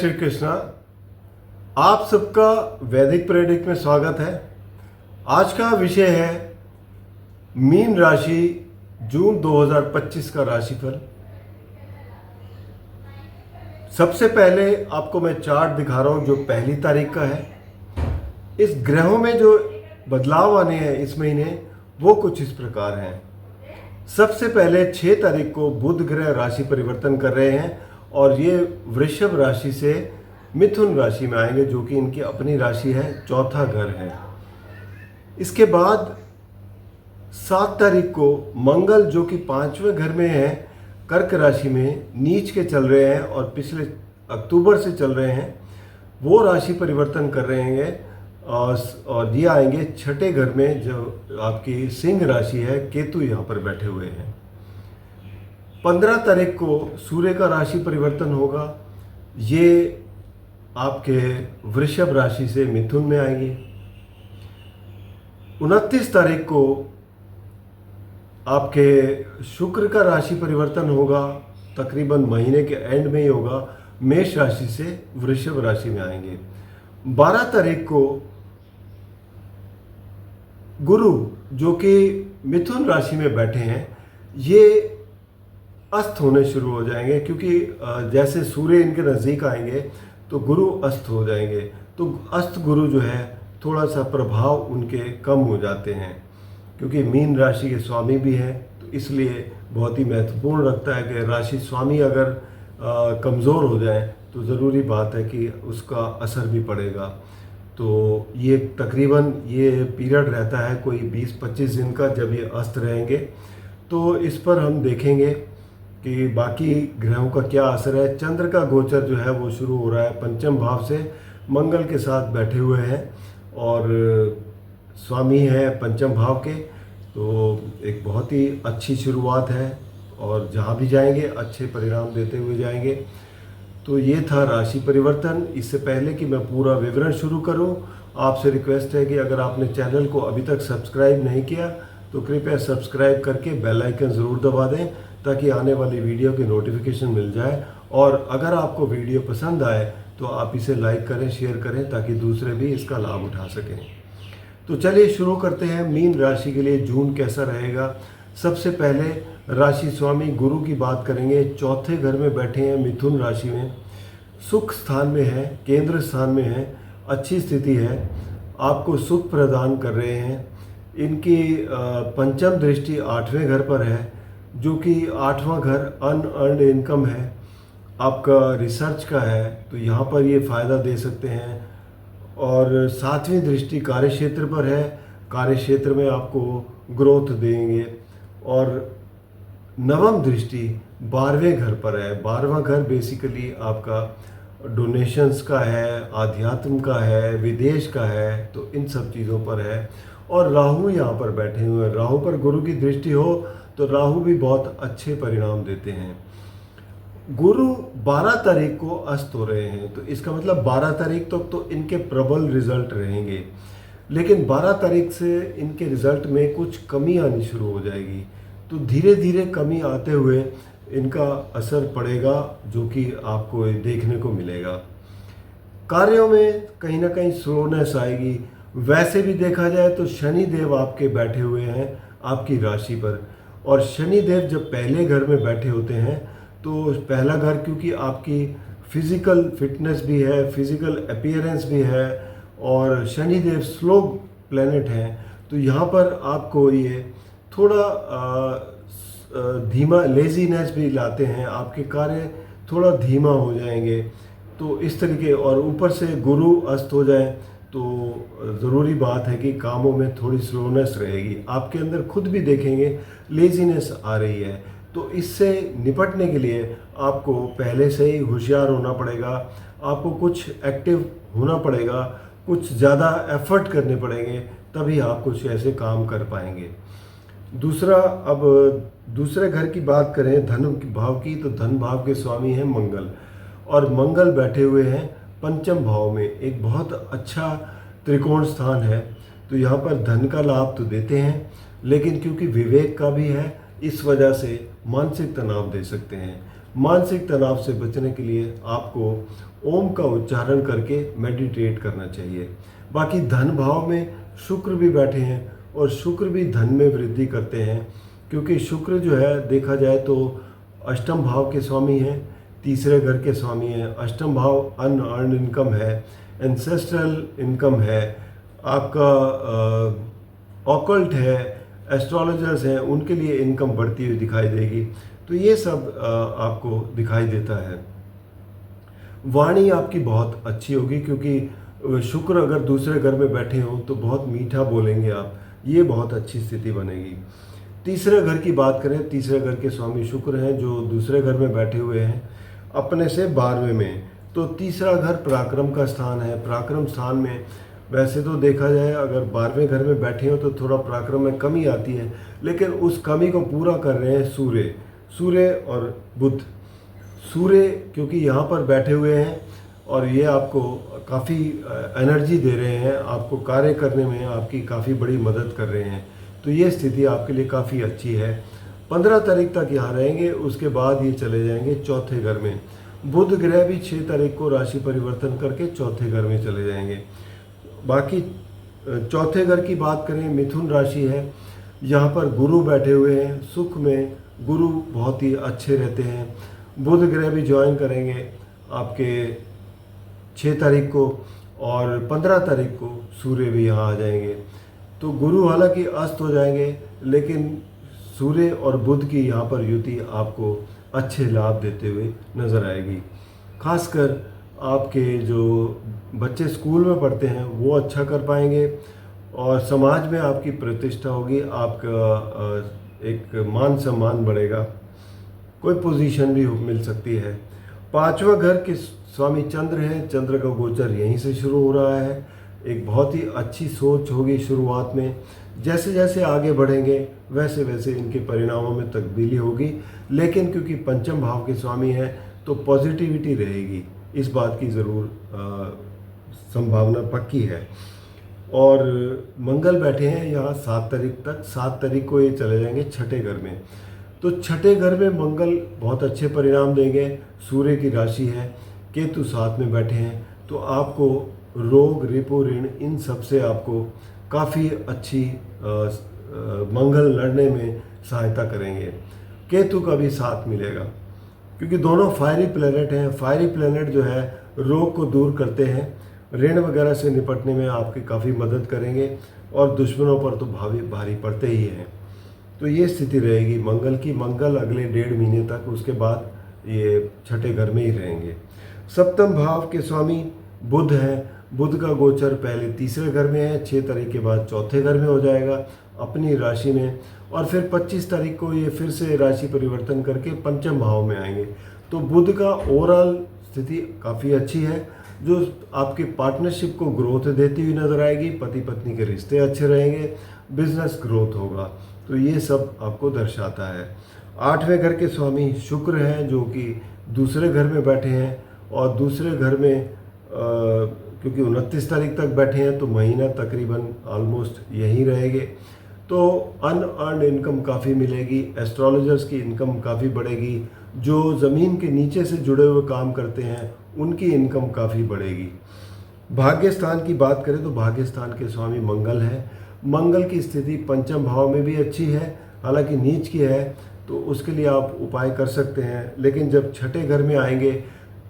श्री कृष्णा। आप सबका वैदिक प्रेडिक्ट में स्वागत है। आज का विषय है मीन राशि जून 2025 का राशिफल। सबसे पहले आपको मैं चार्ट दिखा रहा हूं जो पहली तारीख का है। इस ग्रहों में जो बदलाव आने हैं इस महीने वो कुछ इस प्रकार हैं। सबसे पहले 6 तारीख को बुध ग्रह राशि परिवर्तन कर रहे हैं और ये वृषभ राशि से मिथुन राशि में आएंगे जो कि इनकी अपनी राशि है, चौथा घर है। इसके बाद 7 तारीख को मंगल जो कि 5वें घर में है, कर्क राशि में नीच के चल रहे हैं और पिछले अक्टूबर से चल रहे हैं, वो राशि परिवर्तन कर रहे हैं और ये आएंगे छठे घर में जो आपकी सिंह राशि है। केतु यहाँ पर बैठे हुए हैं। 15 तारीख को सूर्य का राशि परिवर्तन होगा। ये आपके वृषभ राशि से मिथुन में आएंगे। 29 तारीख को आपके शुक्र का राशि परिवर्तन होगा, तकरीबन महीने के एंड में ही होगा, मेष राशि से वृषभ राशि में आएंगे। 12 तारीख को गुरु जो कि मिथुन राशि में बैठे हैं, ये अस्त होने शुरू हो जाएंगे क्योंकि जैसे सूर्य इनके नज़दीक आएंगे तो गुरु अस्त हो जाएंगे। तो अस्त गुरु जो है थोड़ा सा प्रभाव उनके कम हो जाते हैं क्योंकि मीन राशि के स्वामी भी हैं, तो इसलिए बहुत ही महत्वपूर्ण रखता है कि राशि स्वामी अगर कमज़ोर हो जाए तो ज़रूरी बात है कि उसका असर भी पड़ेगा। तो ये तकरीबन ये पीरियड रहता है कोई 20-25 दिन का जब ये अस्त रहेंगे। तो इस पर हम देखेंगे कि बाकी ग्रहों का क्या असर है। चंद्र का गोचर जो है वो शुरू हो रहा है पंचम भाव से, मंगल के साथ बैठे हुए हैं और स्वामी है पंचम भाव के। तो एक बहुत ही अच्छी शुरुआत है और जहाँ भी जाएंगे अच्छे परिणाम देते हुए जाएंगे। तो ये था राशि परिवर्तन। इससे पहले कि मैं पूरा विवरण शुरू करूं, आपसे रिक्वेस्ट है कि अगर आपने चैनल को अभी तक सब्सक्राइब नहीं किया तो कृपया सब्सक्राइब करके बेल आइकन ज़रूर दबा दें ताकि आने वाली वीडियो की नोटिफिकेशन मिल जाए। और अगर आपको वीडियो पसंद आए तो आप इसे लाइक करें, शेयर करें ताकि दूसरे भी इसका लाभ उठा सकें। तो चलिए शुरू करते हैं। मीन राशि के लिए जून कैसा रहेगा। सबसे पहले राशि स्वामी गुरु की बात करेंगे। चौथे घर में बैठे हैं मिथुन राशि में, सुख स्थान में है, केंद्र स्थान में है, अच्छी स्थिति है, आपको सुख प्रदान कर रहे हैं। इनकी पंचम दृष्टि 8वें घर पर है जो कि 8वां घर अनअर्न्ड इनकम है, आपका रिसर्च का है, तो यहाँ पर ये फ़ायदा दे सकते हैं। और 7वीं दृष्टि कार्य क्षेत्र पर है, कार्य क्षेत्र में आपको ग्रोथ देंगे। और 9वीं दृष्टि 12वें घर पर है। 12वां घर बेसिकली आपका डोनेशंस का है, आध्यात्म का है, विदेश का है, तो इन सब चीज़ों पर है। और राहु यहाँ पर बैठे हुए हैं। राहु पर गुरु की दृष्टि हो तो राहु भी बहुत अच्छे परिणाम देते हैं। गुरु 12 तारीख को अस्त हो रहे हैं, तो इसका मतलब 12 तारीख तक तो इनके प्रबल रिजल्ट रहेंगे, लेकिन 12 तारीख से इनके रिजल्ट में कुछ कमी आनी शुरू हो जाएगी। तो धीरे धीरे कमी आते हुए इनका असर पड़ेगा जो कि आपको देखने को मिलेगा। कार्यों में कहीं ना कहीं स्लोनेस आएगी। वैसे भी देखा जाए तो शनि देव आपके बैठे हुए हैं आपकी राशि पर, और शनि देव जब पहले घर में बैठे होते हैं तो पहला घर क्योंकि आपकी फिज़िकल फिटनेस भी है, फिज़िकल अपीयरेंस भी है, और शनि देव स्लो प्लैनेट हैं, तो यहाँ पर आपको ये थोड़ा धीमा लेजीनेस भी लाते हैं, आपके कार्य थोड़ा धीमा हो जाएंगे। तो इस तरीके, और ऊपर से गुरु अस्त हो जाए तो ज़रूरी बात है कि कामों में थोड़ी स्लोनेस रहेगी। आपके अंदर खुद भी देखेंगे लेजीनेस आ रही है। तो इससे निपटने के लिए आपको पहले से ही होशियार होना पड़ेगा, आपको कुछ एक्टिव होना पड़ेगा, कुछ ज़्यादा एफर्ट करने पड़ेंगे, तभी आप कुछ ऐसे काम कर पाएंगे। दूसरा, अब दूसरे घर की बात करें धन भाव की, तो धन भाव के स्वामी हैं मंगल, और मंगल बैठे हुए हैं पंचम भाव में। एक बहुत अच्छा त्रिकोण स्थान है, तो यहाँ पर धन का लाभ तो देते हैं, लेकिन क्योंकि विवेक का भी है इस वजह से मानसिक तनाव दे सकते हैं। मानसिक तनाव से बचने के लिए आपको ओम का उच्चारण करके मेडिटेट करना चाहिए। बाकी धन भाव में शुक्र भी बैठे हैं और शुक्र भी धन में वृद्धि करते हैं, क्योंकि शुक्र जो है देखा जाए तो अष्टम भाव के स्वामी हैं, तीसरे घर के स्वामी हैं। अष्टम भाव अनअर्न्ड इनकम है, एंसेस्ट्रल इनकम है, आपका ऑकल्ट है, एस्ट्रोलॉजर्स हैं, उनके लिए इनकम बढ़ती हुई दिखाई देगी। तो ये सब आपको दिखाई देता है। वाणी आपकी बहुत अच्छी होगी, क्योंकि शुक्र अगर दूसरे घर में बैठे हों तो बहुत मीठा बोलेंगे आप, ये बहुत अच्छी स्थिति बनेगी। तीसरे घर की बात करें, तीसरे घर के स्वामी शुक्र हैं जो दूसरे घर में बैठे हुए हैं अपने से 12वें में। तो तीसरा घर पराक्रम का स्थान है। पराक्रम स्थान में वैसे तो देखा जाए अगर 12वें घर में बैठे हो तो थोड़ा पराक्रम में कमी आती है, लेकिन उस कमी को पूरा कर रहे हैं सूर्य और बुध। सूर्य क्योंकि यहाँ पर बैठे हुए हैं और ये आपको काफ़ी एनर्जी दे रहे हैं, आपको कार्य करने में आपकी काफ़ी बड़ी मदद कर रहे हैं। तो ये स्थिति आपके लिए काफ़ी अच्छी है। 15 तारीख तक यहाँ रहेंगे, उसके बाद ये चले जाएंगे चौथे घर में। बुध ग्रह भी 6 तारीख को राशि परिवर्तन करके चौथे घर में चले जाएंगे। बाकी चौथे घर की बात करें, मिथुन राशि है, यहाँ पर गुरु बैठे हुए हैं। सुख में गुरु बहुत ही अच्छे रहते हैं। बुध ग्रह भी ज्वाइन करेंगे आपके 6 तारीख को और 15 तारीख को सूर्य भी यहाँ आ जाएंगे। तो गुरु हालांकि अस्त हो जाएंगे, लेकिन सूर्य और बुध की यहाँ पर युति आपको अच्छे लाभ देते हुए नज़र आएगी। खासकर आपके जो बच्चे स्कूल में पढ़ते हैं वो अच्छा कर पाएंगे और समाज में आपकी प्रतिष्ठा होगी, आपका एक मान सम्मान बढ़ेगा, कोई पोजीशन भी मिल सकती है। 5वां घर के स्वामी चंद्र हैं, चंद्र का गोचर यहीं से शुरू हो रहा है। एक बहुत ही अच्छी सोच होगी शुरुआत में, जैसे जैसे आगे बढ़ेंगे वैसे वैसे इनके परिणामों में तब्दीली होगी, लेकिन क्योंकि पंचम भाव के स्वामी हैं तो पॉजिटिविटी रहेगी, इस बात की ज़रूर संभावना पक्की है। और मंगल बैठे हैं यहाँ 7 तारीख तक। 7 तारीख को ये चले जाएंगे छठे घर में। तो छठे घर में मंगल बहुत अच्छे परिणाम देंगे। सूर्य की राशि है, केतु 7 में बैठे हैं, तो आपको रोग, रेपो ऋण, इन सब से आपको काफ़ी अच्छी मंगल लड़ने में सहायता करेंगे। केतु का भी साथ मिलेगा, क्योंकि दोनों फायरी प्लैनेट हैं। फायरी प्लैनेट जो है रोग को दूर करते हैं, ऋण वगैरह से निपटने में आपकी काफ़ी मदद करेंगे और दुश्मनों पर तो भारी पड़ते ही हैं। तो ये स्थिति रहेगी मंगल की। मंगल अगले 1.5 महीने तक, उसके बाद ये छठे घर में ही रहेंगे। सप्तम भाव के स्वामी बुध हैं। बुध का गोचर पहले तीसरे घर में है, 6 तारीख के बाद चौथे घर में हो जाएगा अपनी राशि में, और फिर 25 तारीख को ये फिर से राशि परिवर्तन करके पंचम भाव में आएंगे। तो बुध का ओवरऑल स्थिति काफ़ी अच्छी है, जो आपके पार्टनरशिप को ग्रोथ देती हुई नजर आएगी। पति पत्नी के रिश्ते अच्छे रहेंगे, बिजनेस ग्रोथ होगा। तो ये सब आपको दर्शाता है। 8वें घर के स्वामी शुक्र हैं, जो कि दूसरे घर में बैठे हैं, और दूसरे घर में क्योंकि 29 तारीख तक बैठे हैं तो महीना तकरीबन ऑलमोस्ट यहीं रहेंगे। तो अनअर्न्ड इनकम काफ़ी मिलेगी, एस्ट्रोलॉजर्स की इनकम काफ़ी बढ़ेगी, जो ज़मीन के नीचे से जुड़े हुए काम करते हैं उनकी इनकम काफ़ी बढ़ेगी। भाग्य स्थान की बात करें तो भाग्य स्थान के स्वामी मंगल है। मंगल की स्थिति पंचम भाव में भी अच्छी है, हालांकि नीच की है, तो उसके लिए आप उपाय कर सकते हैं। लेकिन जब छठे घर में आएंगे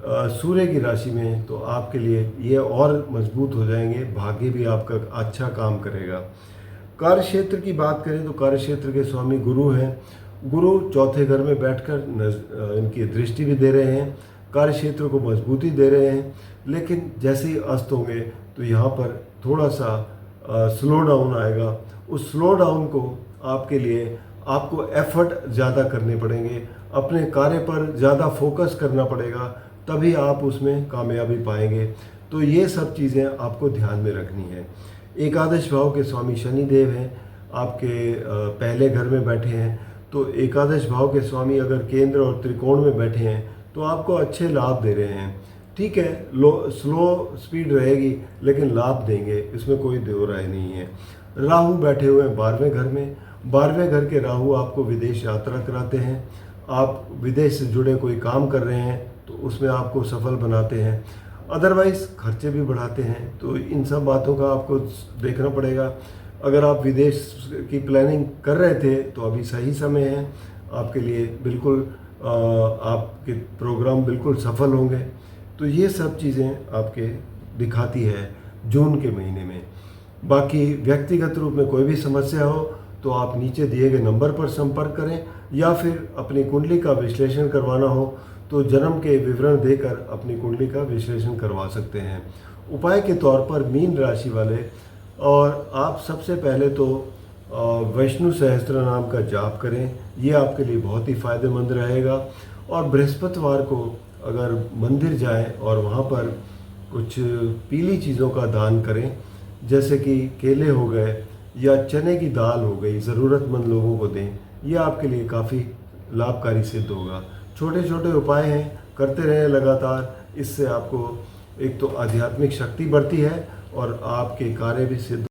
सूर्य की राशि में, तो आपके लिए ये और मजबूत हो जाएंगे, भाग्य भी आपका अच्छा काम करेगा। कार्य क्षेत्र की बात करें तो कार्य क्षेत्र के स्वामी गुरु हैं। गुरु चौथे घर में बैठकर इनकी दृष्टि भी दे रहे हैं, कार्य क्षेत्र को मजबूती दे रहे हैं। लेकिन जैसे ही अस्त होंगे तो यहाँ पर थोड़ा सा स्लो डाउन आएगा। उस स्लो डाउन को आपके लिए आपको एफर्ट ज़्यादा करने पड़ेंगे, अपने कार्य पर ज़्यादा फोकस करना पड़ेगा, तभी आप उसमें कामयाबी पाएंगे। तो ये सब चीज़ें आपको ध्यान में रखनी है। एकादश भाव के स्वामी शनि देव हैं, आपके पहले घर में बैठे हैं। तो एकादश भाव के स्वामी अगर केंद्र और त्रिकोण में बैठे हैं तो आपको अच्छे लाभ दे रहे हैं। ठीक है, स्लो स्पीड रहेगी, लेकिन लाभ देंगे, इसमें कोई दो राय नहीं है। राहु बैठे हुए हैं 12वें घर में। 12वें घर के राहु आपको विदेश यात्रा कराते हैं, आप विदेश से जुड़े कोई काम कर रहे हैं तो उसमें आपको सफल बनाते हैं। अदरवाइज़ खर्चे भी बढ़ाते हैं, तो इन सब बातों का आपको देखना पड़ेगा। अगर आप विदेश की प्लानिंग कर रहे थे तो अभी सही समय है आपके लिए, बिल्कुल आपके प्रोग्राम बिल्कुल सफल होंगे। तो ये सब चीज़ें आपके दिखाती है जून के महीने में। बाकी व्यक्तिगत रूप में कोई भी समस्या हो तो आप नीचे दिए गए नंबर पर संपर्क करें, या फिर अपनी कुंडली का विश्लेषण करवाना हो तो जन्म के विवरण देकर अपनी कुंडली का विश्लेषण करवा सकते हैं। उपाय के तौर पर मीन राशि वाले, और आप सबसे पहले तो विष्णु सहस्त्र नाम का जाप करें, ये आपके लिए बहुत ही फायदेमंद रहेगा। और बृहस्पतिवार को अगर मंदिर जाएं और वहाँ पर कुछ पीली चीज़ों का दान करें, जैसे कि केले हो गए या चने की दाल हो गई, ज़रूरतमंद लोगों को दें, ये आपके लिए काफ़ी लाभकारी सिद्ध होगा। छोटे छोटे उपाय हैं, करते रहें लगातार, इससे आपको एक तो आध्यात्मिक शक्ति बढ़ती है और आपके कार्य भी सिद्ध